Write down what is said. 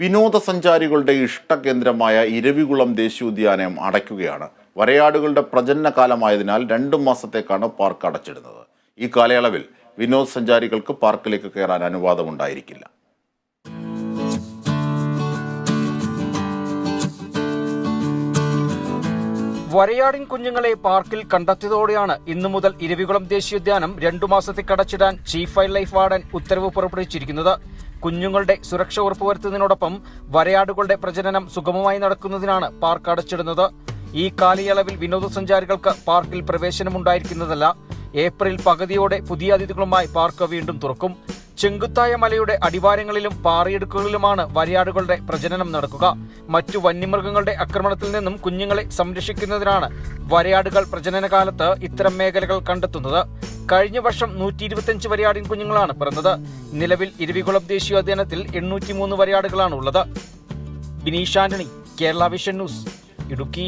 വിനോദസഞ്ചാരികളുടെ ഇഷ്ടകേന്ദ്രമായ ഇരവികുളം ദേശീയോദ്യാനം അടയ്ക്കുകയാണ്. വരയാടുകളുടെ പ്രജനന കാലമായതിനാൽ 2 മാസത്തേക്കാണ് പാർക്ക് അടച്ചിടുന്നത്. ഈ കാലയളവിൽ വിനോദസഞ്ചാരികൾക്ക് പാർക്കിലേക്ക് കയറാൻ അനുവാദമുണ്ടായിരിക്കില്ല. വരയാടിൻ കുഞ്ഞുങ്ങളെ പാർക്കിൽ കണ്ടെത്തിയതോടെയാണ് ഇന്നു മുതൽ ഇരവികുളം ദേശീയോദ്യാനം 2 മാസത്തേക്ക് അടച്ചിടാൻ ചീഫ് വൈൽഡ് ലൈഫ് വാർഡൻ ഉത്തരവ് പുറപ്പെടുവിച്ചിരിക്കുന്നത്. കുഞ്ഞുങ്ങളുടെ സുരക്ഷ ഉറപ്പുവരുത്തുന്നതിനോടൊപ്പം വരയാടുകളുടെ പ്രജനനം സുഗമമായി നടക്കുന്നതിനാണ് പാർക്ക് അടച്ചിടുന്നത്. ഈ കാലയളവിൽ വിനോദസഞ്ചാരികൾക്ക് പാർക്കിൽ പ്രവേശനമുണ്ടായിരിക്കുന്നതല്ല. ഏപ്രിൽ പകുതിയോടെ പുതിയ അതിഥികളുമായി പാർക്ക് വീണ്ടും തുറക്കും. ചെങ്കുത്തായ മലയുടെ അടിവാരങ്ങളിലും പാറയിടുക്കുകളിലുമാണ് വരയാടുകളുടെ പ്രജനനം നടക്കുക. മറ്റു വന്യമൃഗങ്ങളുടെ ആക്രമണത്തിൽ നിന്നും കുഞ്ഞുങ്ങളെ സംരക്ഷിക്കുന്നതിനാണ് വരയാടുകൾ പ്രജനനകാലത്ത് ഇത്തരം മേഖലകൾ കണ്ടെത്തുന്നത്. കഴിഞ്ഞ വർഷം 125 വരയാടിൻ കുഞ്ഞുങ്ങളാണ് പിറന്നത്. നിലവിൽ ഇരവികുളം ദേശീയോദ്യാനത്തിൽ 803 വരയാടുകളാണ് ഉള്ളത്. Bineesh Antony, Kerala vision news, Idukki.